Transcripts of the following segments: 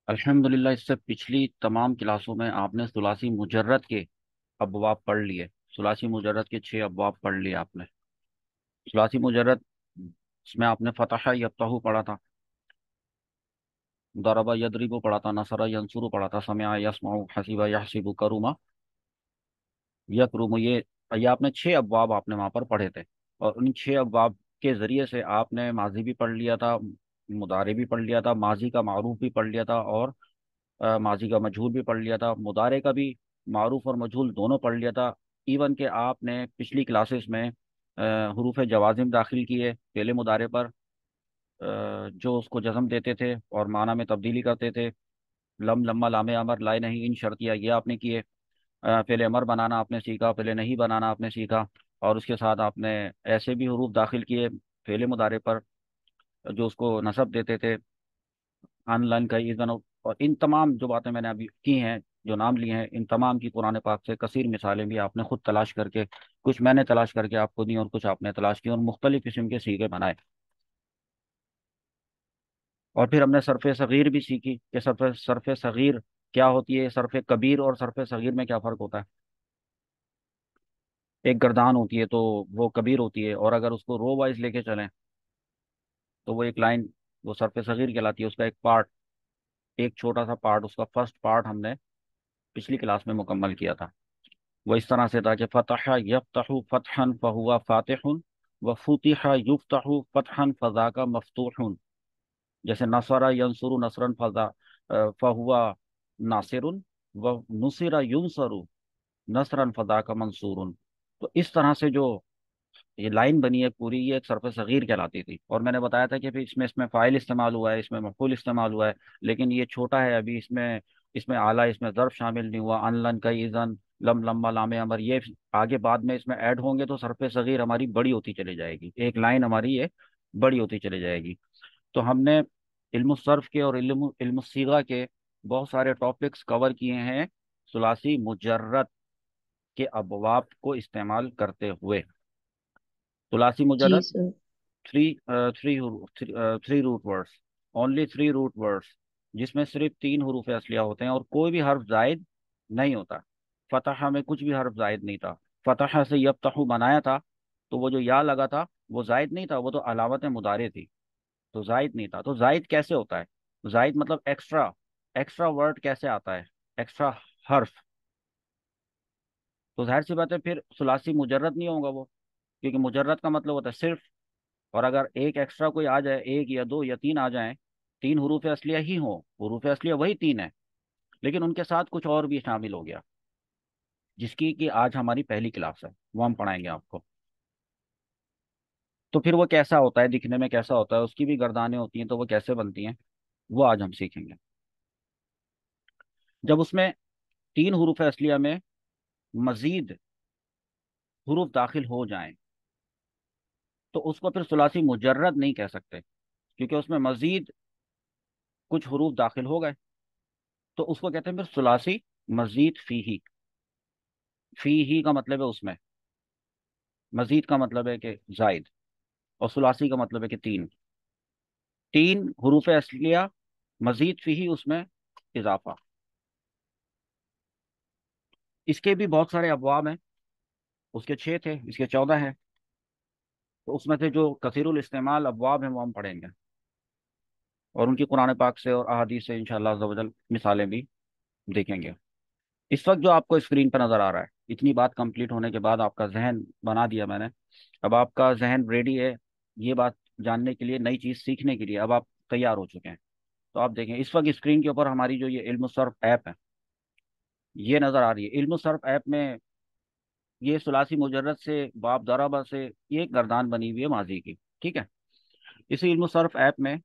अल्हम्दुलिल्लाह, इससे पिछली तमाम क्लासों में आपने सुलासी मुजर्रद के अबवाब पढ़ लिए। सुलासी मुजर्रद के 6 अबवाब पढ़ लिए आपने। सुलासी मुजर्रद इसमें आपने फतह यफ्तहू पढ़ा था, दरबा यदरिबु पढ़ा था, नसरा यंसुरु पढ़ा था, समिअ यस्मउ, हसीबा यहसिबु, करुमा यकरुमु। ये आपने 6 अबवाब आपने वहाँ पर पढ़े थे। और उन 6 अबवाब के ज़रिए से आपने माजी भी पढ़ लिया था, मुदारे भी पढ़ लिया था, माजी का मारूफ भी पढ़ लिया था, और माजी का मजहूल भी पढ़ लिया था, मुदारे का भी मारूफ और मजहूल दोनों पढ़ लिया था। इवन के आपने पिछली क्लासेस में हरूफ जवाजिम दाखिल किए पहले मुदारे पर, जो उसको जज़म देते थे और माना में तब्दीली करते थे। लम, लम्मा, लामे अमर, लाए नहीं, इन शर्तिया, ये आपने किए। पहले अमर बनाना आपने सीखा, पहले नहीं बनाना आपने सीखा। और उसके साथ आपने ऐसे भी हरूफ दाखिल किए पहले मुदारे पर जो उसको नसब देते थे, ऑनलाइन का ईज़न। और इन तमाम जो बातें मैंने अभी की हैं, जो नाम लिए हैं, इन तमाम की कुरान पाक से कसीर मिसालें भी आपने खुद तलाश करके, कुछ मैंने तलाश करके आपको दी और कुछ आपने तलाश की, और मुख्तलिफ किस्म के सीखे बनाए। और फिर हमने सरफ़े सग़ीर भी सीखी कि सरफ़े सग़ीर क्या होती है, सरफ़े कबीर और सरफ़े सग़ीर में क्या फ़र्क होता है। एक गर्दान होती है तो वो कबीर होती है, और अगर उसको रो वाइज लेके चलें तो वो एक लाइन, वो सरफ़े सग़ीर कहलाती है। उसका एक पार्ट, एक छोटा सा पार्ट, उसका फर्स्ट पार्ट हमने पिछली क्लास में मुकम्मल किया था। वो इस तरह से था कि फ़तह यफ़तहु फ़तहन फ़हुवा फ़ातिहुन, व फ़ुतिह युफ़तहु फ़तहन फ़ज़ाका मफ़तूहुन। जैसे नसरा यंसुरु नसरन फ़हुवा नासिरुन, व नुसिरा युनसरु नसरन फ़ज़ाका मंसूरुन। तो इस तरह से जो ये लाइन बनी है पूरी, ये एक सरफ़ सग़ीर कहलाती थी। और मैंने बताया था कि फिर इसमें फ़ाइल इस्तेमाल हुआ है, इसमें मफ़ूल इस्तेमाल हुआ है, लेकिन ये छोटा है अभी। इसमें इसमें आला, इसमें ज़र्फ़ शामिल नहीं हुआ। अनलन का ईज़न, लम, लम्मा, लामे अमर, ये आगे बाद में इसमें ऐड होंगे तो सरफ़ सग़ीर हमारी बड़ी होती चली जाएगी, एक लाइन हमारी ये बड़ी होती चली जाएगी। तो हमने इल्म सर्फ़ के और इल्म इल्म सीगा के बहुत सारे टॉपिक्स कवर किए हैं सुलासी मुजर्रद के अबवाब को इस्तेमाल करते हुए। सुलासी जी मुजर्रद sir. Three three three root words, only 3 root words, जिसमें सिर्फ 3 हरूफ असलिया होते हैं और कोई भी हर्फ जायद नहीं होता। फतह में कुछ भी हर्फ जायद नहीं था। फतह से यफ्तहु बनाया था तो वो जो या लगा था वो जायद नहीं था, वो तो अलामत मुदारे थी, तो जायद नहीं था। तो जायद कैसे होता है? जायद मतलब एक्स्ट्रा। एक्स्ट्रा वर्ड कैसे आता है? एक्स्ट्रा हर्फ। तो जाहिर सी बात है फिर सुलासी मुजर्रद नहीं होगा वो, क्योंकि मुजर्रद का मतलब होता है सिर्फ। और अगर एक एक्स्ट्रा कोई आ जाए, एक या दो या तीन आ जाएं, 3 हरूफ असलिया ही हो, हरूफ असलिया वही 3 है, लेकिन उनके साथ कुछ और भी शामिल हो गया, जिसकी कि आज हमारी पहली क्लास है, वो हम पढ़ाएंगे आपको। तो फिर वो कैसा होता है, दिखने में कैसा होता है, उसकी भी गर्दानें होती हैं तो वो कैसे बनती हैं, वो आज हम सीखेंगे। जब उसमें 3 हरूफ असलिया में मजीद हरूफ दाखिल हो जाएं तो उसको फिर सुलासी मुजर्रद नहीं कह सकते, क्योंकि उसमें मजीद कुछ हरूफ दाखिल हो गए। तो उसको कहते हैं फिर सुलासी मजीद फीही। फीही का मतलब है उसमें, मजीद का मतलब है कि जायद, और सुलासी का मतलब है कि 3। 3 हरूफ असलिया, मजीद फीही, उसमें इजाफा। इसके भी बहुत सारे अबवाब हैं। उसके 6 थे, इसके 14 हैं। तो उसमें से जो कसीरुल इस्तेमाल अबवाब हैं वो हम पढ़ेंगे, और उनकी कुरान पाक से और अहादीस से इंशाअल्लाह अज़्ज़ा वजल मिसालें भी देखेंगे। इस वक्त जो आपको स्क्रीन पर नज़र आ रहा है, इतनी बात कंप्लीट होने के बाद आपका जहन बना दिया मैंने। अब आपका जहन रेडी है ये बात जानने के लिए, नई चीज़ सीखने के लिए। अब आप तैयार हो चुके हैं। तो आप देखें इस वक्त स्क्रीन के ऊपर हमारी जो ये इल्म सर्फ ऐप है, ये नज़र आ रही है। इल्म सर्फ ऐप में ये सुलासी मुजर्रद से, बाब दराबा से, ये एक गर्दान बनी हुई है माजी की। ठीक है। इसी इल्म सर्फ ऐप में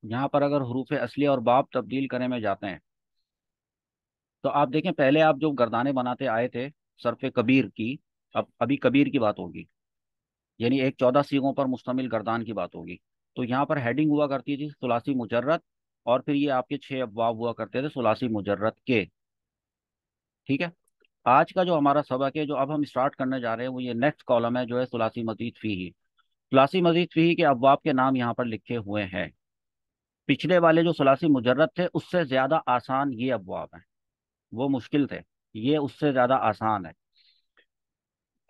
यहाँ पर अगर हरूफ असलिया और बाब तब्दील करने में जाते हैं तो आप देखें, पहले आप जो गर्दाने बनाते आए थे सरफ कबीर की, अब अभी कबीर की बात होगी, यानी एक 14 सीगों पर मुश्तमिल गर्दान की बात होगी। तो यहाँ पर हेडिंग हुआ करती थी सुलासी मुजर्रद, और फिर ये आपके 6 अबवाब हुआ करते थे सुलासी मुजर्रद के। ठीक है। आज का जो हमारा सबक है, जो अब हम स्टार्ट करने जा रहे हैं, वो ये नेक्स्ट कॉलम है जो है सुलासी मजीद फीही। सुलासी मजीद फीही के अबवाब के नाम यहाँ पर लिखे हुए हैं। पिछले वाले जो सुलासी मुजर्रद थे उससे ज्यादा आसान ये अबवाब हैं। वो मुश्किल थे, ये उससे ज्यादा आसान है।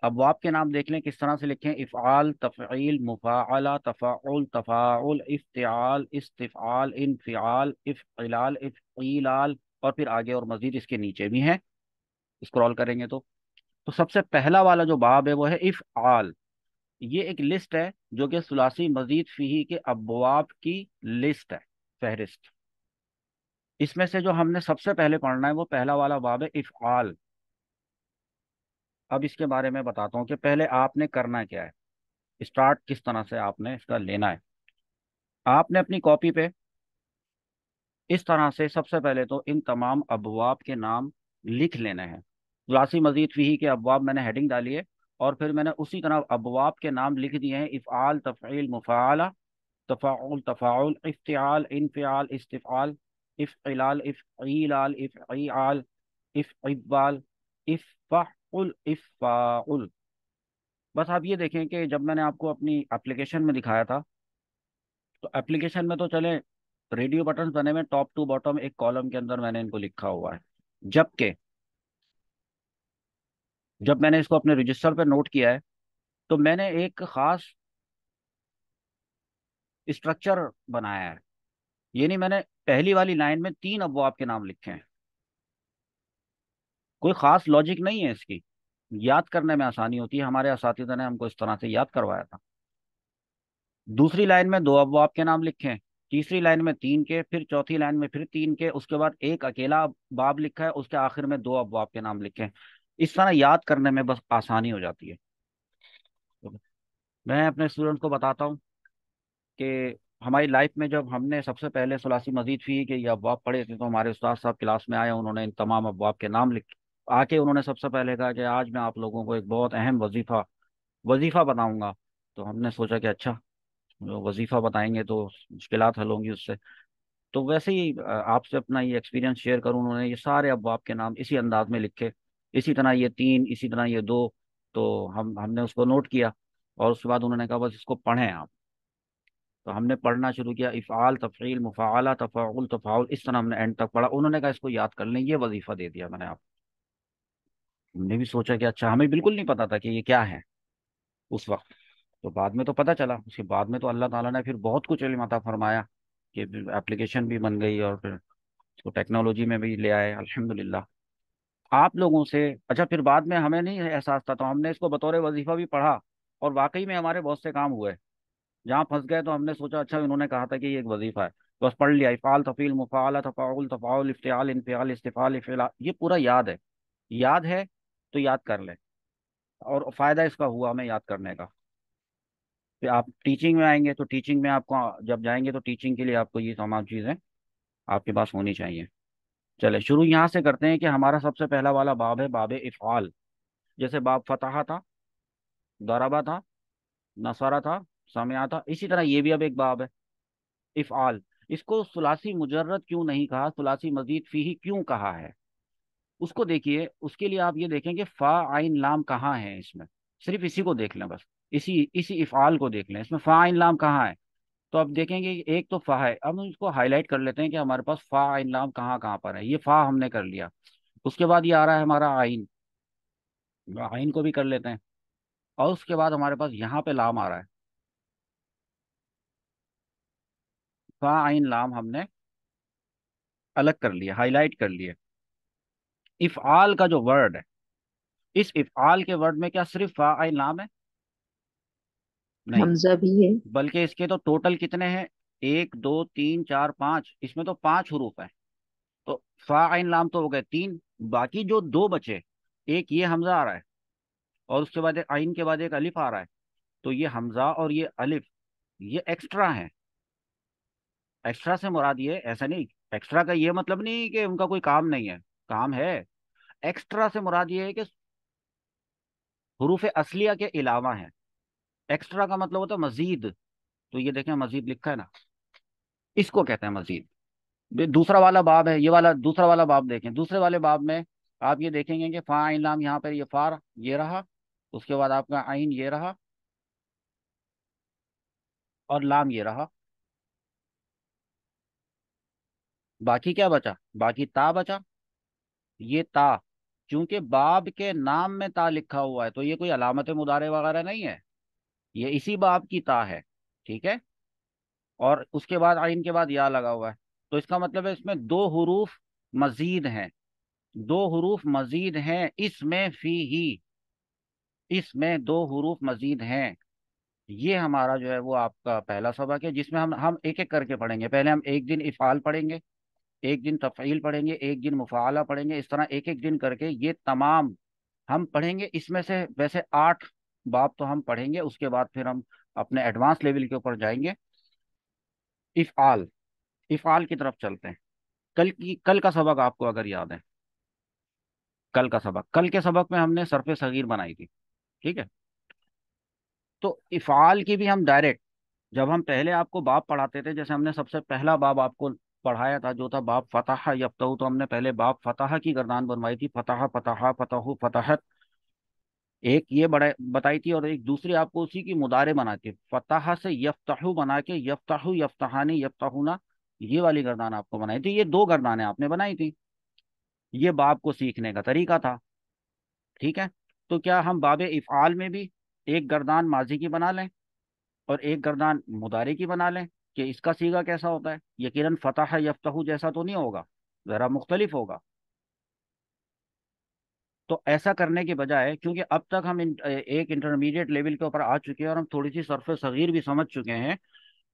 अबवाब के नाम देख लें किस तरह से लिखें। इफ़आल, तफ़ईल, मुफ़ाअला, तफ़ाउल, तफ़ाउल, इफ्तिआल, इस्तिफ़आल, इनफ़िआल, इफ़इलाल, इफ़ईलाल, और फिर आगे और मजीद इसके नीचे भी हैं, स्क्रॉल करेंगे तो सबसे पहला वाला जो बाब है वो है इफ़आल। ये एक लिस्ट है जो कि सुलासी मजीद फीही के अबवाब की लिस्ट है, फहरिस्त। इसमें से जो हमने सबसे पहले पढ़ना है वो पहला वाला बाब है इफ़आल। अब इसके बारे में बताता हूँ कि पहले आपने करना क्या है, स्टार्ट किस तरह से आपने इसका लेना है। आपने अपनी कॉपी पे इस तरह से सबसे पहले तो इन तमाम अबवाब के नाम लिख लेने हैं। क्लासी मजीद फीही के अबवाब मैंने हेडिंग डाली है, और फिर मैंने उसी तरह अबवाब के नाम लिख दिए हैं। इफ़आल, तफ़ईल, मुफ़ाअला, तफ़ाउल, तफ़ाउल, इफ्तिआल, इनफ़िआल, इस्तिफ़आल, इफ़इलाल, इफ़ईलाल, इफ़ईआल, इफ़इबाल, इफ़ाउल, इफ़ाउल। बस आप ये देखें कि जब मैंने आपको अपनी एप्लीकेशन में दिखाया था, तो एप्लीकेशन में तो चले रेडियो बटन्स बने हुए टॉप टू बॉटम, एक कॉलम के अंदर मैंने इनको लिखा हुआ है। जबकि जब मैंने इसको अपने रजिस्टर पे नोट किया है, तो मैंने एक खास स्ट्रक्चर बनाया है। ये नहीं, मैंने पहली वाली लाइन में 3 अबवाब के नाम लिखे हैं। कोई खास लॉजिक नहीं है इसकी, याद करने में आसानी होती है। हमारे असातिज़ा ने हमको इस तरह से याद करवाया था। दूसरी लाइन में 2 अबवाब के नाम लिखे हैं, तीसरी लाइन में 3 के, फिर चौथी लाइन में फिर 3 के, उसके बाद एक अकेला बाब लिखा है, उसके आखिर में 2 अबवाब के नाम लिखे हैं। इस तरह याद करने में बस आसानी हो जाती है। तो मैं अपने स्टूडेंट्स को बताता हूँ कि हमारी लाइफ में जब हमने सबसे पहले सुलासी मजीद फी के ये अबवाब पढ़े थे, तो हमारे उस्ताद साहब क्लास में आए, उन्होंने इन तमाम अबवाब के नाम लिखे। आके उन्होंने सबसे पहले कहा कि आज मैं आप लोगों को एक बहुत अहम वजीफा बताऊंगा। तो हमने सोचा कि अच्छा, जो वजीफा बताएंगे तो मुश्किलात हल होंगी उससे। तो वैसे ही आपसे अपना ये एक्सपीरियंस शेयर करूँ, उन्होंने ये सारे अबवाब के नाम इसी अंदाज में लिखे, इसी तरह ये 3, इसी तरह ये 2। तो हमने उसको नोट किया, और उसके बाद उन्होंने कहा बस इसको पढ़ें आप। तो हमने पढ़ना शुरू किया, इफ़ाल, तफ़ईल, मुफ़ाअला, तफ़ाउल, तफ़ाउल, इस तरह हमने एंड तक पढ़ा। उन्होंने कहा इसको याद कर लें, ये वजीफा दे दिया मैंने आप। हमने भी सोचा कि अच्छा, हमें बिल्कुल नहीं पता था कि ये क्या है उस वक्त। तो बाद में तो पता चला, उसके बाद में तो अल्लाह ताला ने फिर बहुत कुछ इल्म अता फरमाया कि एप्लीकेशन भी बन गई, और फिर इसको टेक्नोलॉजी में भी ले आए अल्हम्दुलिल्लाह। आप लोगों से अच्छा, फिर बाद में हमें नहीं एहसास था, तो हमने इसको बतौर वजीफा भी पढ़ा, और वाकई में हमारे बहुत से काम हुए। जहाँ फंस गए तो हमने सोचा अच्छा, इन्होंने कहा था कि ये एक वजीफा है, तो बस पढ़ लिया। इफ़ाल, तफ़ील, मुफ़ाअला, तफ़ाउल, तफ़ाउल, इफ्तिआल, इनफ़िआल, इस्तिफ़ाल, इफ़िला, ये पूरा याद है। याद है तो याद कर लें, और फायदा इसका हुआ हमें याद करने का। फिर आप टीचिंग में आएंगे तो टीचिंग में आपको जब जाएंगे तो टीचिंग के लिए आपको ये तमाम चीज़ें आपके पास होनी चाहिए। चले शुरू यहाँ से करते हैं कि हमारा सबसे पहला वाला बाब है बाब इफ़आल। जैसे बाब फतहा था, दरबा था, नसरा था, समया था, इसी तरह ये भी अब एक बाब है इफ़आल। इसको सुलासी मुजर्रद क्यों नहीं कहा, सुलासी मजीद फीही क्यों कहा है, उसको देखिए। उसके लिए आप ये देखें कि फा आइन लाम कहाँ है इसमें। सिर्फ इसी को देख लें बस, इसी इसी इफ़आल को देख लें, इसमें फा आइन लाम कहाँ है। तो अब देखेंगे कि एक तो फा है। अब हम इसको हाईलाइट कर लेते हैं कि हमारे पास फा आइन लाम कहाँ कहाँ पर है। ये फा हमने कर लिया, उसके बाद ये आ रहा है हमारा आइन, आइन को भी कर लेते हैं। और उसके बाद हमारे पास यहाँ पे लाम आ रहा है। फा आइन लाम हमने अलग कर लिया, हाईलाइट कर लिए। इफ़आल का जो वर्ड है, इस इफ़आल के वर्ड में क्या सिर्फ फा आइन लाम है? नहीं, हमजा भी है। बल्कि इसके तो टोटल कितने हैं, 1, 2, 3, 4, 5, इसमें तो 5 हरूफ है। तो फा आइन लाम तो हो गए 3, बाकी जो 2 बचे, एक ये हमजा आ रहा है, और उसके बाद एक आइन के बाद एक अलिफ आ रहा है। तो ये हमजा और ये अलिफ, ये एक्स्ट्रा है। एक्स्ट्रा से मुराद ये ऐसा नहीं, एक्स्ट्रा का ये मतलब नहीं कि उनका कोई काम नहीं है, काम है। एक्स्ट्रा से मुराद ये है कि हरूफ असलिया के अलावा है। एक्स्ट्रा का मतलब होता है मजीद। तो ये देखें मजीद लिखा है ना, इसको कहते हैं मजीद। दूसरा वाला बाब है, ये वाला दूसरा वाला बाब देखें। दूसरे वाले बाब में आप ये देखेंगे कि फा आइन लाम, यहाँ पर ये फार ये रहा, उसके बाद आपका आइन ये रहा, और लाम ये रहा। बाकी क्या बचा? बाकी ता बचा। ये ता, क्योंकि बाब के नाम में ता लिखा हुआ है तो ये कोई अलामत मुदारे वगैरह नहीं है, ये इसी बाब की ता है। ठीक है। और उसके बाद आइन के बाद या लगा हुआ है, तो इसका मतलब है इसमें दो हुरूफ मजीद हैं। दो हुरूफ मजीद हैं इसमें, फी ही, इसमें दो हुरूफ मजीद हैं। ये हमारा जो है वो आपका पहला सबक है, जिसमें हम एक एक करके पढ़ेंगे। पहले हम एक दिन इफ़ाल पढ़ेंगे, एक दिन तफ़ईल पढ़ेंगे, एक दिन मुफ़ाला पढ़ेंगे, इस तरह एक एक दिन करके ये तमाम हम पढ़ेंगे। इसमें से वैसे 8 बाब तो हम पढ़ेंगे, उसके बाद फिर हम अपने एडवांस लेवल के ऊपर जाएंगे। इफ़ाल, इफ़ाल की तरफ चलते हैं। कल का सबक आपको अगर याद है, कल के सबक में हमने सरफ़े सगीर बनाई थी। ठीक है। तो इफ़ाल की भी हम डायरेक्ट, जब हम पहले आपको बाब पढ़ाते थे, जैसे हमने सबसे पहला बाब आपको पढ़ाया था जो था बाब फतह यफ्तहू, तो हमने पहले बाब फतह की गर्दान बनवाई थी, फतह फतह फतहु फतहत। एक ये बड़ा बताई थी, और एक दूसरी आपको उसी की मुदारे बनाई थी, फतह से यफ्तहु बना के यफ्तहु यफ्तहानी यफ्तहुना, ये वाली गर्दान आपको बनाई थी। ये दो गर्दानें आपने बनाई थी। ये बाब को सीखने का तरीका था। ठीक है। तो क्या हम बाब इफ़आल में भी एक गर्दान माजी की बना लें और एक गर्दान मुदारे की बना लें, कि इसका सीगा कैसा होता है? यकीनन फतह यफ्तहू जैसा तो नहीं होगा, ज़रा मुख्तलिफ होगा। तो ऐसा करने के बजाय, क्योंकि अब तक हम एक इंटरमीडिएट लेवल के ऊपर आ चुके हैं और हम थोड़ी सी सरफ़े सगीर भी समझ चुके हैं,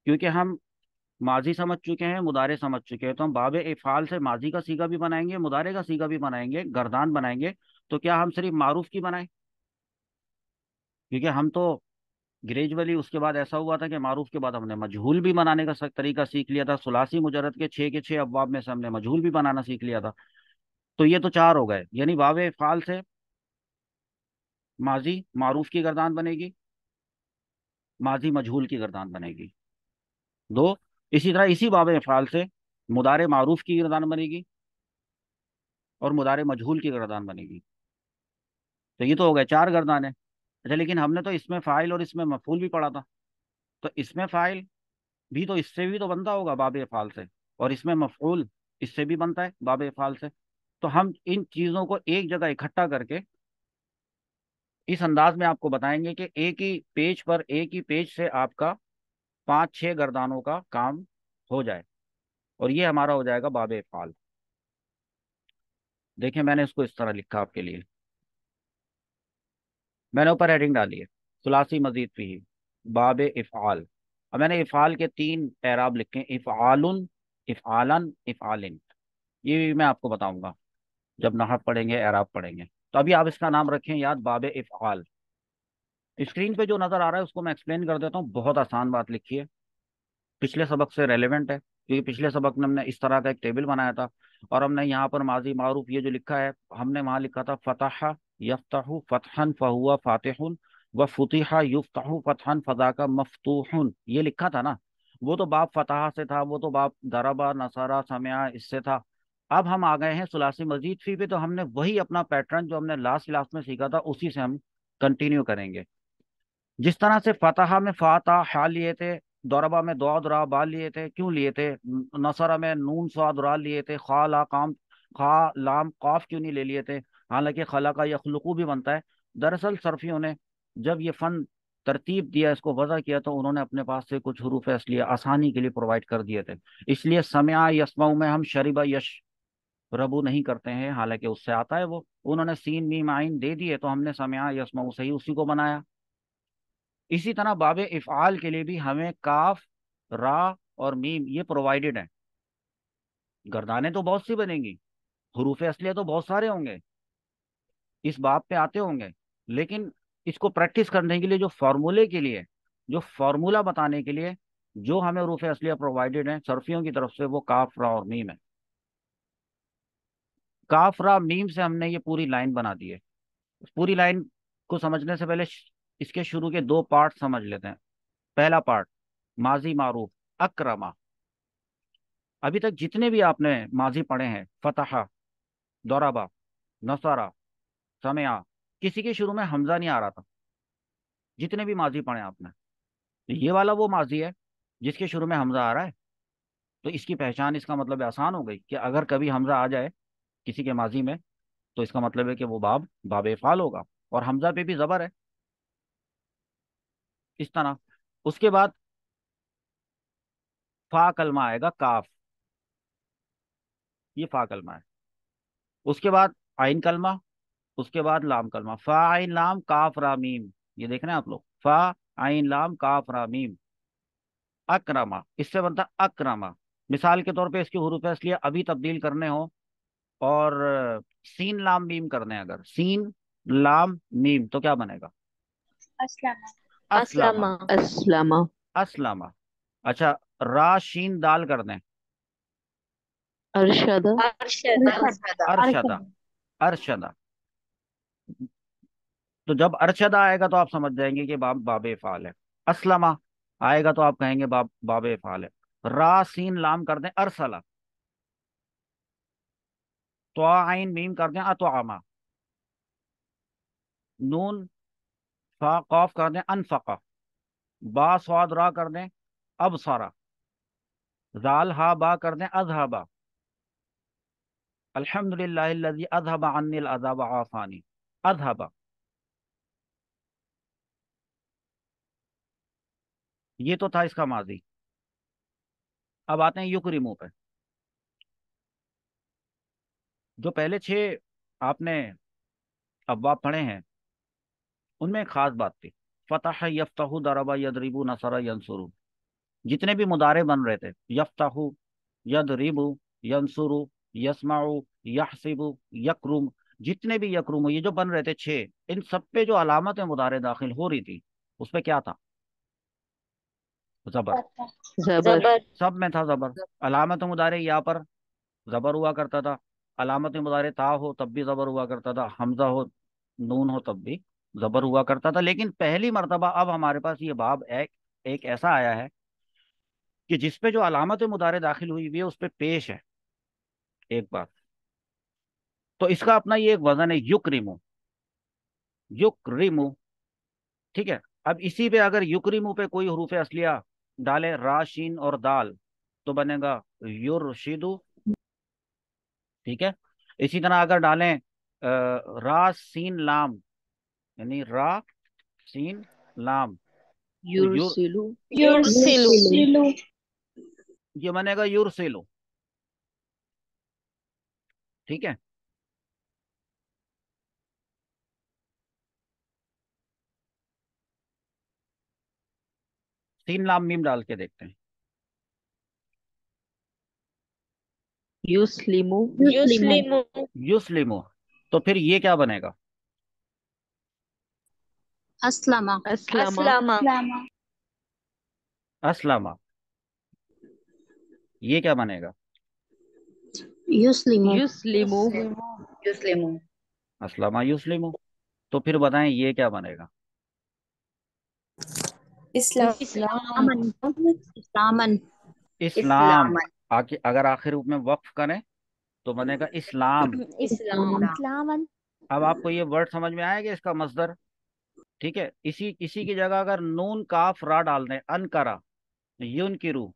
क्योंकि हम माजी समझ चुके हैं, मुदारे समझ चुके हैं, तो हम बाब इफ़ाल से माजी का सीगा भी बनाएंगे, मुदारे का सीगा भी बनाएंगे, गर्दान बनाएंगे। तो क्या हम सिर्फ मारूफ की बनाएं? क्योंकि हम तो ग्रेजुअली उसके बाद ऐसा हुआ था कि मारूफ के बाद हमने मजहूल भी बनाने का तरीका सीख लिया था। सुलासी मुजरद के छह अब्वाब में से हमने मजहूल भी बनाना सीख लिया था। तो ये तो 4 हो गए, यानी बाब फ़ाल से माजी मारूफ की गर्दान बनेगी, माजी मजहूल की गर्दान बनेगी, दो। इसी तरह इसी बाब फ़ाल से मुदारे मारूफ की गर्दान बनेगी और मुदारे मजहूल की गर्दान बनेगी। तो ये तो हो गए 4 गर्दानें। अच्छा, लेकिन हमने तो इसमें फ़ाइल और इसमें मफूल भी पढ़ा था। तो इसमें फ़ाइल भी तो इससे भी तो बनता होगा बाब फ़ाल से, और इसमें मफऊल इससे भी बनता है बाब फ़ाल से। तो हम इन चीज़ों को एक जगह इकट्ठा करके इस अंदाज में आपको बताएंगे कि एक ही पेज से आपका 5-6 गर्दानों का काम हो जाए, और ये हमारा हो जाएगा बाब फ़ाल। देखिए मैंने इसको इस तरह लिखा आपके लिए, मैंने ऊपर हेडिंग डाली है, सुलासी मजीद फीही बाब इफ़आल। अब मैंने इफ़आल के 3 एराब लिखे हैं, इफ़आलुन, इफ़आलन, इफ़आलिन। ये भी मैं आपको बताऊंगा जब नहव पढ़ेंगे, एराब पढ़ेंगे। तो अभी आप इसका नाम रखें याद, बाब इफ़आल। स्क्रीन पे जो नज़र आ रहा है उसको मैं एक्सप्लेन कर देता हूँ, बहुत आसान बात लिखी है, पिछले सबक से रेलेवेंट है, क्योंकि पिछले सबक में हमने इस तरह का एक टेबल बनाया था, और हमने यहाँ पर माजी मारूफ ये जो लिखा है, हमने वहाँ लिखा था फतह यफ्तहु फतहन फहुआ फातिहुन, व फुतिहा युफ्तहु फतहन फजाका मफ्तूहुन, ये लिखा था ना। वो तो बाप फतह से था, वो तो बाप दरबा नसारा समया इससे था। अब हम आ गए हैं सुलासी मजीद फी पे, तो हमने वही अपना पैटर्न जो हमने लास्ट क्लास में सीखा था उसी से हम कंटिन्यू करेंगे। जिस तरह से फतहा में फाता हा लिए थे, दौरबा में दो दुरा बा लिए थे, क्यों लिए थे? नसरा में नून स्वाद रा लिए थे, खा ला काम, खा लाम काफ क्यों नहीं ले लिए थे? हालांकि खला का यखलुकू भी बनता है। दरअसल सरफियों ने जब ये फन तरतीब दिया, इसको वजह किया, तो उन्होंने अपने पास से कुछ हरूफ असलिया आसानी के लिए प्रोवाइड कर दिए थे। इसलिए समया यस्माऊ में हम शरीबा यश रबू नहीं करते हैं, हालांकि उससे आता है वो। उन्होंने सीन मीम आइन दे दिए, तो हमने समया यस्माऊ से ही उसी को बनाया। इसी तरह बाब इफ़आल के लिए भी हमें काफ, रा और मीम ये प्रोवाइडेड है। गर्दानें तो बहुत सी बनेंगी, हरूफ असलिया तो बहुत सारे होंगे, इस बाब पे आते होंगे, लेकिन इसको प्रैक्टिस करने के लिए जो फार्मूले के लिए, जो फार्मूला बताने के लिए जो हमें हरूफ असलिया प्रोवाइडेड है सर्फियों की तरफ से, वो काफ, रा और मीम है। काफ, रा, मीम से हमने ये पूरी लाइन बना दी है। इस पूरी लाइन को समझने से पहले इसके शुरू के 2 पार्ट समझ लेते हैं। पहला पार्ट, माजी मारूफ, अक्रमा। अभी तक जितने भी आपने माजी पढ़े हैं, फतहा, दौराबा, नसारा, समया, किसी के शुरू में हमजा नहीं आ रहा था, जितने भी माजी पढ़े आपने। तो ये वाला वो माजी है जिसके शुरू में हमजा आ रहा है। तो इसकी पहचान, इसका मतलब आसान हो गई कि अगर कभी हमजा आ जाए किसी के माजी में, तो इसका मतलब है कि वो बाब बाब इफ़ाल होगा, और हमजा पे भी ज़बर है, इस तरह। उसके बाद फा कलमा आएगा, काफ, ये फा कलमा है। उसके बाद आइन कलमा, उसके बाद लाम कलमा, फा आइन लाम काफ रा मीम। ये देख रहे हैं आप लोग, फा आइन लाम काफ रा मीम। अक्रमा, इससे बनता अक्रमा। मिसाल के तौर पे इसकी हुरूफ असलिया अभी तब्दील करने हो, और सीन लाम मीम करने हैं, अगर सीन लाम मीम, तो क्या बनेगा? अस्लामा। असलमा। अस्लमा। असलमा। अच्छा, रा शीन दाल कर दें, अरशद। अरशद। अरशदा। अरशदा। तो जब अरशदा आएगा तो आप समझ जाएंगे कि बाब बाबे फाल है। असलमा आएगा तो आप कहेंगे बाब बाबे फाल है। रा सीन लाम कर दें, अरसला। तो आइन मीम कर दें, अतआमा। नून फा कौफ कर दें, अनफका। बा स्वाद रा कर दें, अब सारा। जाल हा बा कर दें, अजहबा। अल्हम्दुलिल्लाहिल्लज़ी अज़हबा अन्निल अज़ाब आफानी। अज़हबा। ये तो था इसका माजी। अब आते हैं युक्रिमु पे। जो पहले छह आपने अब्वाब पढ़े हैं, उनमें एक खास बात थी। फतह, यफ्तहु, दरबा, यदरिबु, नसरा, यंसुरु। जितने भी मुदारे बन रहे थे, यफ्तहु, यदरिबु, यंसुरु, यस्माउ, यहसिबु, यकरुम, जितने भी यकरुम, ये जो बन रहे थे छह, इन सब पे जो अलामत मुदारे दाखिल हो रही थी, उस पे क्या था? जबर। जबर। जबर। सब में था जबर। अलामत मुदारे या पर जबर हुआ करता था, अलामत मुदारे ता हो तब भी जबर हुआ करता था, हमजा हो, नून हो तब भी जबर हुआ करता था। लेकिन पहली मर्तबा अब हमारे पास ये बाब एक ऐसा आया है कि जिसपे जो अलामत मुदारे दाखिल हुई हुई है उस पे पेश है एक बात। तो इसका अपना ये एक वजन है, युक्रिमु। युक्रिमु। ठीक है। अब इसी पे अगर युक्रिमु पे कोई हरूफ असलिया डाले, राशीन और दाल, तो बनेगा युरशिदु। ठीक है। इसी तरह अगर डालें रा सीन लाम, यानी रा सीन लाम, तो युरसिलु। युरसिलु। ये बनेगा युरसिलु। ठीक है। सीन लाम मीम डाल के देखते हैं। युस्लिमु। युस्लिमु। युस्लिमु। तो फिर ये क्या बनेगा? अस्लमा। अस्लमा। अस्लमा। असलमा। ये क्या बनेगा? युस्लिमु। युस्लिमु। युस्लिमु। असलमा युस्लिमु। तो फिर बताएं ये क्या बनेगा? इस्लाम। इस्लाम। इस्लामन। इस्लाम। इस्लामन। आके अगर आखिर रूप में वक्फ करें तो बनेगा इस्लाम। इस्लाम। इस्लामन। अब आपको ये वर्ड समझ में आएगा, इसका मस्दर। ठीक है। इसी इसी की जगह अगर नून काफ रा डाल दें, अनकरा, युनकिरु।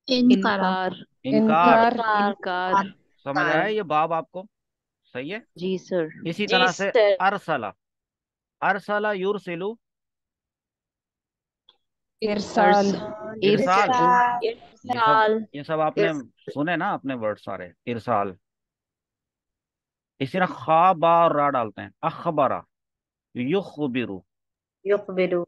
इनकारा। इनकार। इनकार। इनकार। समझ आया ये बाब आपको? सही है। जी सर। इसी जी तरह से सर। अरसला। अरसला युरसिलु। अर्स। इरसाल। इरसाल। ये सब इरसाल। ये सब आपने सुने ना, अपने वर्ड सारे, इरसाल। इसी तरह खा बा और रा डालते हैं, अखबरा, युखबिरु। युकबिरु।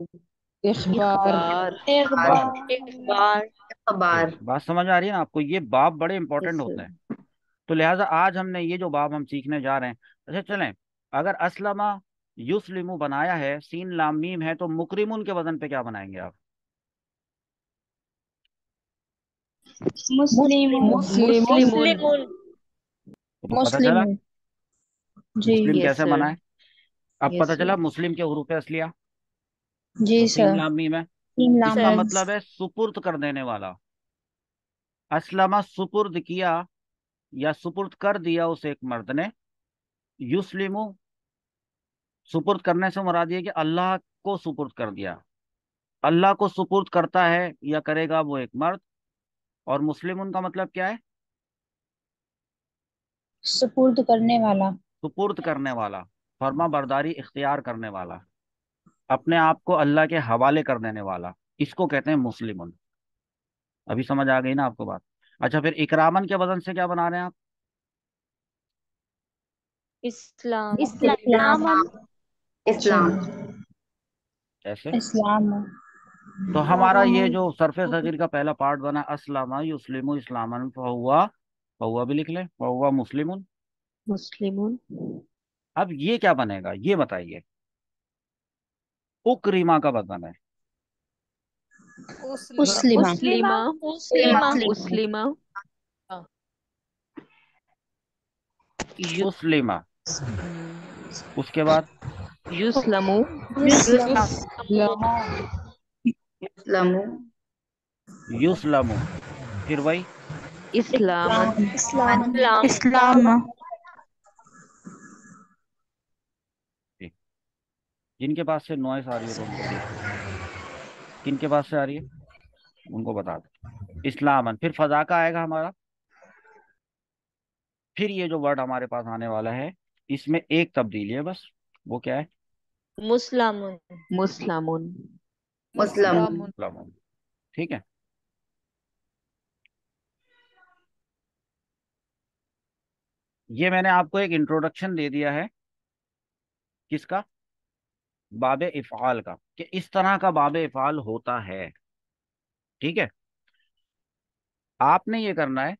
इखबार। बात इकबार। इकबार। बात समझ आ रही है ना आपको? ये बाब बड़े यस इंपॉर्टेंट सर। होते हैं। तो लिहाजा आज हमने ये जो बाब हम सीखने जा रहे हैं, अच्छा चलें, अगर असलमा युस्लिमु बनाया है, सीन लाम मीम है, तो मुकरिमुन के वजन पे क्या बनाएंगे आप? मुस्लिम। मुस्लिमुन। मुस्लिमुन। तो पता चला मुस्लिम। जी। मुस्लिम यस कैसे सर। बनाए। अब यस पता चला सर। मुस्लिम के हरूफ असलिया, जी तो सीन सर। लाम मीम है। इसका सर। मतलब है सुपुर्द कर देने वाला। असलमा सुपुर्द किया, या सुपुर्द कर दिया उसे एक मर्द ने। युस्लिमु, सुपुर्द करने से मुराद ये कि अल्लाह को सुपुर्द कर दिया। अल्लाह को सुपुर्द करता है या करेगा वो एक मर्द। और मुस्लिम का मतलब क्या है? सुपुर्द करने वाला। सुपुर्द करने वाला, फर्मा बरदारी इख्तियार करने वाला, अपने आप को अल्लाह के हवाले कर देने वाला, इसको कहते हैं मुस्लिम। अभी समझ आ गई ना आपको बात? अच्छा, फिर इकरामन के वजन से क्या बना रहे हैं आप? इस्लाम। इस्लाम। इस्लाम। कैसे? इस्लाम। तो हमारा ये जो सरफे सगीर का पहला पार्ट बना, अस्लामा युस्लिमु इस्लामन फहुवा, फहुवा भी लिख ले, फहुवा मुस्लिमुन। मुस्लिमून। अब ये क्या बनेगा ये बताइए। उकरीमा का वजन है मुस्लिमा। मुस्लिमा। मुस्लिमा। मुस्लिमा। यु- उस्लिमा। हम्म, उसके बाद युस्लमु। इस्लाम। इस्लामु। युस्लमु, फिर वही। इस्लामन। इस्लाम। इस्लाम। जिनके पास से नॉइस आ रही हो तो उनको देख लो, किनके पास से आ रही है उनको बता दो। इस्लामन, फिर फजा का आएगा हमारा। फिर ये जो वर्ड हमारे पास आने वाला है, इसमें एक तब्दीली है बस। वो क्या है? मुस्लामुन। मुस्लामुन। मुस्लिम। मुस्लिम। ठीक है। ये मैंने आपको एक इंट्रोडक्शन दे दिया है। किसका? बाबे इफ़ाल का, कि इस तरह का बाबे इफ़ाल होता है। ठीक है। आपने ये करना है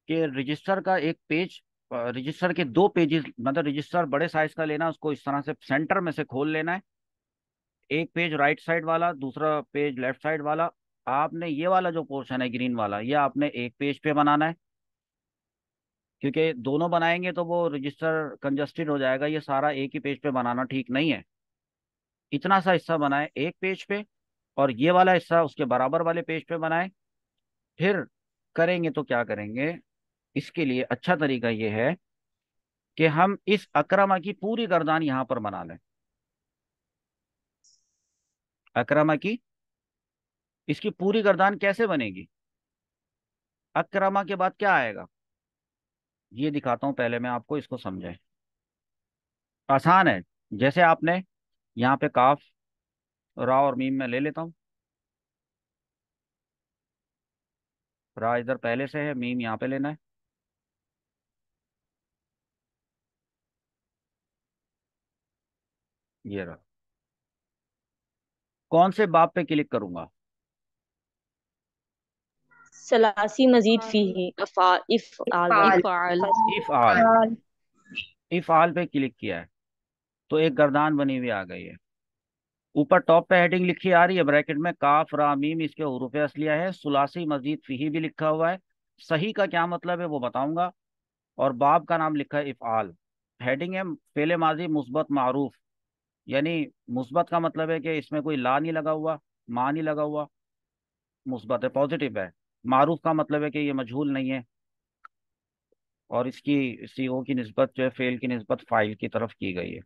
कि रजिस्टर का एक पेज, रजिस्टर के दो पेजेस, मतलब रजिस्टर बड़े साइज का लेना, उसको इस तरह से सेंटर में से खोल लेना है। एक पेज राइट साइड वाला, दूसरा पेज लेफ्ट साइड वाला। आपने ये वाला जो पोर्शन है ग्रीन वाला, ये आपने एक पेज पे बनाना है, क्योंकि दोनों बनाएंगे तो वो रजिस्टर कंजस्टेड हो जाएगा। ये सारा एक ही पेज पे बनाना ठीक नहीं है। इतना सा हिस्सा बनाए एक पेज पे, और ये वाला हिस्सा उसके बराबर वाले पेज पे बनाए। फिर करेंगे तो क्या करेंगे, इसके लिए अच्छा तरीका ये है कि हम इस अकरमा की पूरी गर्दान यहां पर बना लें। अकरमा की, इसकी पूरी गर्दान कैसे बनेगी? अकरमा के बाद क्या आएगा ये दिखाता हूं, पहले मैं आपको इसको समझाए। आसान है। जैसे आपने यहाँ पे काफ, रा और मीम में ले लेता हूँ। रा इधर पहले से है, मीम यहाँ पे लेना है। ये रहा। कौन से बाब पे क्लिक करूंगा? सलासी मजीद फीही अफाल इफ़आल वाला। इफ़ाल। If all. इफ आल पे क्लिक किया है तो एक गर्दान बनी हुई आ गई है। ऊपर टॉप पे हेडिंग लिखी आ रही है ब्रैकेट में, काफ रा मीम, इसके हुरूफ असलिया है। सुलासी मजीद फीही भी लिखा हुआ है। सही का क्या मतलब है वो बताऊंगा। और बाब का नाम लिखा है इफ़आल। हेडिंग है फेले माजी मुस्बत मारूफ, यानी मुस्बत का मतलब है कि इसमें कोई ला नहीं लगा हुआ, मा नहीं लगा हुआ, मुस्बत है, पॉजिटिव है। मारूफ का मतलब है कि ये मजहूल नहीं है, और इसकी सीगों की निस्बत जो है फेल की निस्बत फाइल की तरफ की गई है।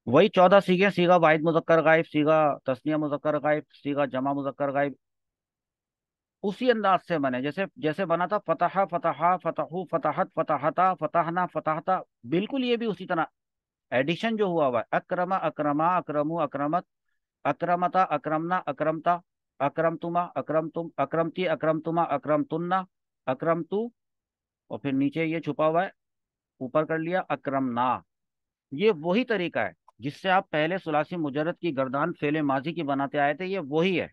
वही 14 सीगे, सीगा वाहिद मुजक्कर गायब, सीगा तस्निया मुजक्कर गायब, सीगा जमा मुजक्कर गायब, उसी अंदाज से बने जैसे जैसे बना था फतहा फतहा फतहू फतहत फतहता फतहना फतहता। बिल्कुल ये भी उसी तरह एडिशन जो हुआ हुआ है। अक्रमा अक्रमा अक्रमु अक्रमत, अक्रमता अक्रमना अक्रमता, अक्रमतुमा अक्रमतुम अक्रमती अक्रमतुमा अक्रमतुन्ना, अक्रमतु, और फिर नीचे ये छुपा हुआ है, ऊपर कर लिया अक्रमना। ये वही तरीका है जिससे आप पहले सुलासी मुजर्रद की गर्दान फेले माजी की बनाते आए थे, ये वही है।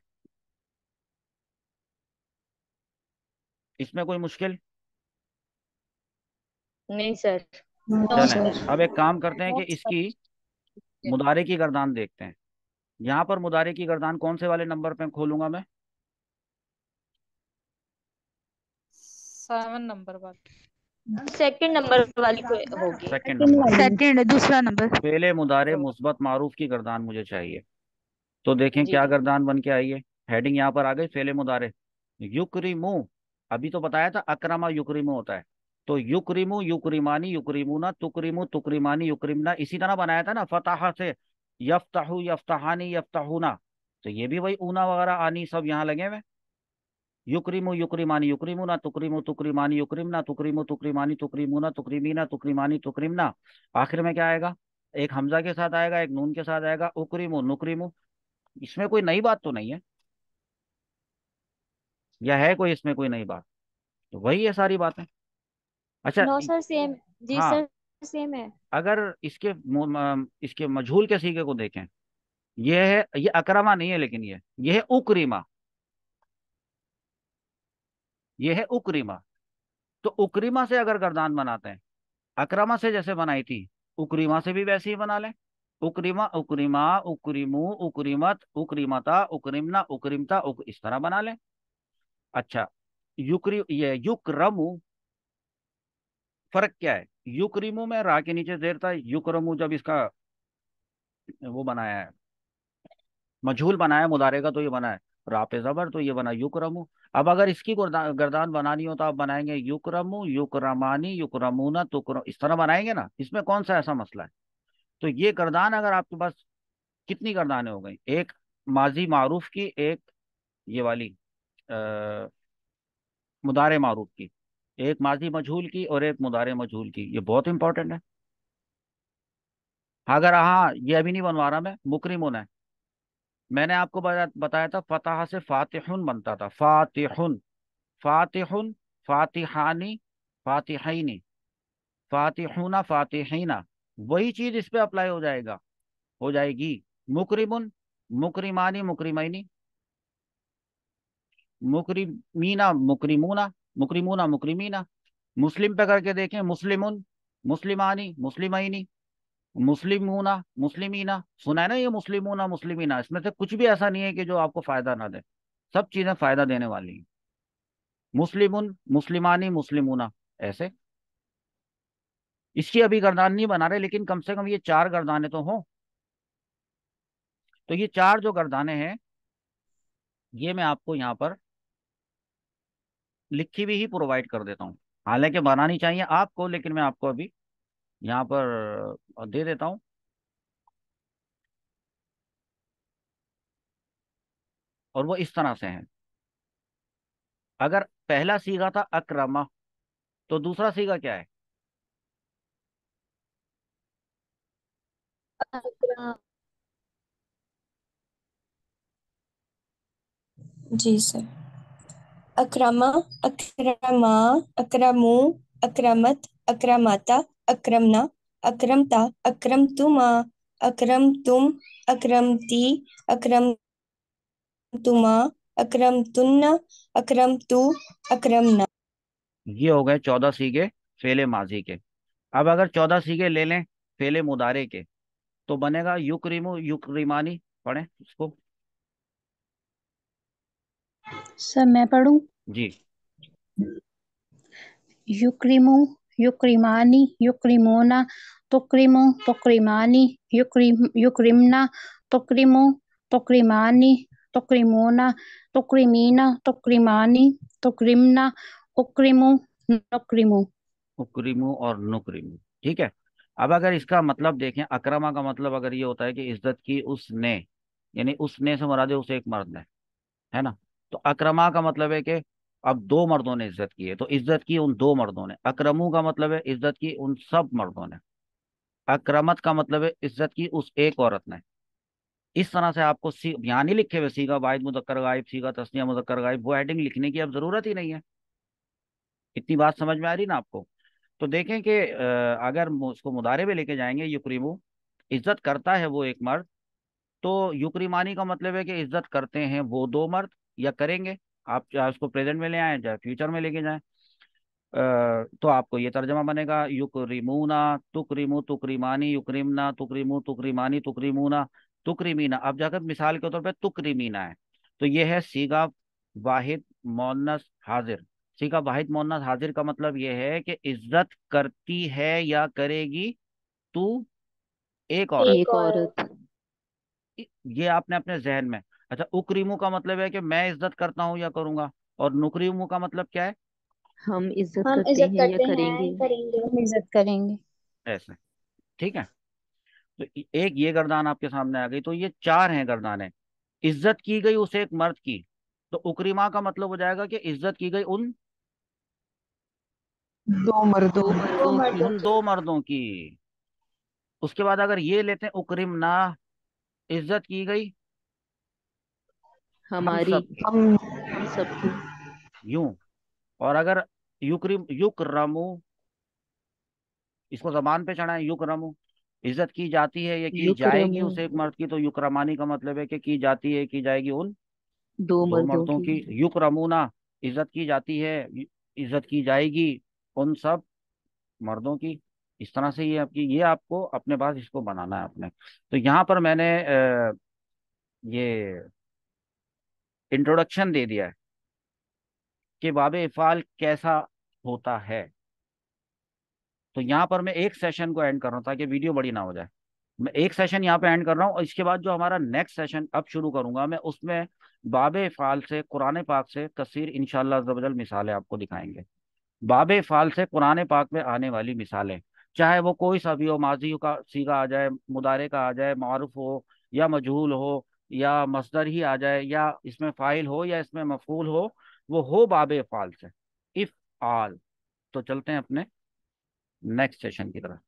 इसमें कोई मुश्किल? नहीं सर। नो चलें, सर। अब एक काम करते हैं कि इसकी मुदारे की गर्दान देखते हैं। यहाँ पर मुदारे की गर्दान कौन से वाले नंबर पे खोलूंगा मैं? 7 नंबर पर। सेकंड नंबर वाली पे होगी। सेकंड नंबर पे। सेकंड, दूसरा नंबर। फेले मुदारे मुस्बत मारूफ की गर्दान मुझे चाहिए। तो देखें जी क्या जी। गर्दान बन के आई है। हेडिंग यहाँ पर आ गई फेले मुदारे। युक्रिमु, अभी तो बताया था अक्रमा युक्रिमु होता है। तो युक्रिमु युक्रिमानी युक्रिमुना, तुक्रिमु तुक्रिमानी युक्रिमना, इसी तरह बनाया था ना फताहा से। यफ्ताहु यफ्ताहानी यफ्ताहुना। तो ये भी वही ऊना वगैरह आनी सब यहाँ लगे हुए। युक्रिमु युक्रिमानी युक्रिमुना तुक्रिमु तुक्रिमानी युक्रिमना तुक्रिमु तुक्रिमानी तुक्रिमुना तुक्रिमीना तुक्रिमानी तुक्रिमना। आखिर में क्या आएगा? एक हमजा के साथ आएगा, एक नून के साथ आएगा, उक्रिमु नुक्रिमु। इसमें कोई नई बात तो नहीं है, या है कोई इसमें कोई नई बात? तो वही है सारी बातें। अच्छा। No sir, same. जी हाँ, सर, सेम है। अगर इसके मजहूल के सीगे को देखें, ये है, ये अकरमा नहीं है, लेकिन ये है उकरीमा। ये है उकरीमा। तो उकरीमा से अगर गर्दान बनाते हैं, अकरमा से जैसे बनाई थी, उकरीमा से भी वैसे ही बना लें। उकरीमा उकरीमा उकरीमू उकरीमत उकरीमता उकरीमना उकरीमता इस तरह बना लें। अच्छा, ये युकरमु, फर्क क्या है? युकरिमु में रा के नीचे जेर था, युकरमु जब इसका वो बनाया है, मजहूल बनाया मुदारे का, तो ये बना है रा पे जबर, तो ये बना युकरमु। अब अगर इसकी गर्दान बनानी हो तो आप बनाएंगे युकरमु युकरमानी युकरमुना तुकर, इस तरह बनाएंगे ना। इसमें कौन सा ऐसा मसला है? तो ये गर्दान अगर आपके पास, कितनी गर्दानें हो गई? एक माजी मारूफ की, एक ये वाली आ, मुदारे मारूफ की, एक माजी मजहूल की और एक मुदारे मजहूल की। ये बहुत इंपॉर्टेंट है। अगर हाँ, ये अभी नहीं बनवा रहा मैं, मुकरिमुन है। मैंने आपको बताया था फतह से फातिहुन बनता था, फातिहुन, फातिहुन, फातिहानी, फातिहैनी, फातिहुना, फातिहीना। वही चीज इस पे अप्लाई हो जाएगा, हो जाएगी। मुकरिमुन, मुकरिमानी, मुकरिमैनी, मुकरिमीना, मुकरिमूना, मुकरिमूना, मुकरिमीना। मुस्लिम पे करके देखें, मुस्लिमुन, मुस्लिमानी, मुस्लिमैनी, मुस्लिमूना, मुस्लिमीना। सुना है ना ये मुस्लिमूना मुस्लिमीना? इसमें से कुछ भी ऐसा नहीं है कि जो आपको फायदा ना दे, सब चीजें फायदा देने वाली हैं। मुस्लिमुन, मुस्लिमानी, मुस्लिमूना, ऐसे। इसकी अभी गर्दान नहीं बना रहे, लेकिन कम से कम ये चार गर्दाने तो हों। तो ये चार जो गर्दाने हैं, ये मैं आपको यहाँ पर लिखी हुई ही प्रोवाइड कर देता हूँ। हालांकि बनानी चाहिए आपको, लेकिन मैं आपको अभी यहाँ पर दे देता हूँ। और वो इस तरह से है। अगर पहला सीगा था अक्रमा, तो दूसरा सीगा क्या है? जी सर। अक्रमा, अक्रमा, अक्रमु, अक्रमत, अक्रमाता, अक्रमना, अक्रमता, अक्रमतुमा, अक्रमतुम, अक्रमती, अक्रमतुमा, अक्रमतुन्ना, अक्रमतु, अक्रमना। ये हो गए 14 सीगे फेले माजी के। अब अगर 14 सीगे ले लें फेले मुदारे के, तो बनेगा युक्रिमु युक्रिमानी। पढ़ें इसको। सर मैं पढ़ूं? जी। युक्रिमु, युक्रिमानी, युक्रिमोना, तुक्रिमु, तुक्रिमानी, युक्रिमना, तुक्रिमु, तुक्रिमानी, तुक्रिमोना, तुक्रिमीना, तुक्रिमानी, तुक्रिमना, उक्रिमु, नुक्रिमु। उक्रिमु और नुक्रिमु, ठीक है। अब अगर इसका मतलब देखें, अक्रमा का मतलब अगर ये होता है कि इज्जत की उसने, यानी उसने से मुराद है उस एक मर्द ने, है ना। तो अक्रमा का मतलब है कि अब दो मर्दों ने इज्जत की है, तो इज्जत की उन दो मर्दों ने। अक्रमू का मतलब है इज्जत की उन सब मर्दों ने। अक्रमत का मतलब है इज्जत की उस एक औरत ने। इस तरह से आपको यहाँ नहीं लिखे हुए सीगा वाहिद मुजक्कर गायब, सीगा तस्निया मुजक्कर गायब, वो हेडिंग लिखने की अब जरूरत ही नहीं है। इतनी बात समझ में आ रही ना आपको? तो देखें कि अगर उसको मुदारे में लेके जाएंगे, युक्रिमु, इज्जत करता है वो एक मर्द, तो युक्रिमानी का मतलब है कि इज्जत करते हैं वो दो मर्द, या करेंगे। आप चाहे उसको प्रेजेंट में ले आए, चाहे फ्यूचर में लेके जाएं। तो आपको ये तर्जमा बनेगा युक्रिमूना तुक्रिमु तुक्रिमानी युक्रिमना तुक्रिमु तुक्रिमानी तुक्रिमूना तुक्रिमीना। अब जाकर मिसाल के तौर पे तुक्रिमीना है, तो ये है सीगा वाहिद मोन्नस हाजिर। सीगा वाहिद मोन्नस हाजिर का मतलब ये है कि इज्जत करती है या करेगी तू एक औरत। एक औरत। ये आपने अपने जहन में। अच्छा, उक्रीमू का मतलब है कि मैं इज्जत करता हूँ या करूंगा, और नुकरीमू का मतलब क्या है? हम इज्जत हम करते इज्जत हैं या करते करेंगे। हैं, करेंगे। हम इज्जत करेंगे। ऐसे, ठीक है। तो एक ये गर्दान आपके सामने आ गई, तो ये चार हैं गर्दानें। इज्जत की गई उस एक मर्द की, तो उक्रिमा का मतलब हो जाएगा कि इज्जत की गई उन दो मर्दों दो मर्दों की। उन दो मर्दों की। उसके बाद अगर ये लेते हैं उक्रिमना, इज्जत की गई हम हमारी, सब की, हम हम सबकी। यूं। और अगर युक्रमु, इसको जबान पे चढ़ाएं, युक्रमु, इज्जत की जाती है या की जाएगी युक्रमु, उस एक मर्द की, तो युक्रमानी का मतलब है कि की जाती है, की जाएगी उन दो दो मर्दों मर्दों की। की। युक्रमुना, इज्जत की जाती है, इज्जत की जाएगी उन सब मर्दों की। इस तरह से ये आपकी, ये आपको अपने पास इसको बनाना है अपने। तो यहाँ पर मैंने ये इंट्रोडक्शन दे दिया है कि बाबे इफ़ाल कैसा होता है। तो यहाँ पर मैं एक सेशन को एंड कर रहा हूँ ताकि वीडियो बड़ी ना हो जाए। मैं एक सेशन यहाँ पे एंड कर रहा हूँ, और इसके बाद जो हमारा नेक्स्ट सेशन अब शुरू करूंगा मैं, उसमें बाबे फ़ाल से कुरान पाक से कसीर इंशाअल्लाह अज़्ज़ा वजल मिसालें आपको दिखाएंगे। बाबे फ़ाल से कुरान पाक में आने वाली मिसालें, चाहे वो कोई सा भी हो, माजी का सीगा आ जाए, मुदारे का आ जाए, मारूफ हो या मजहूल हो, या मसदर ही आ जाए, या इसमें फ़ाइल हो या इसमें मफ़ूल वो हो बाबे फ़ाल से, इफ़ आल। तो चलते हैं अपने नेक्स्ट सेशन की तरफ।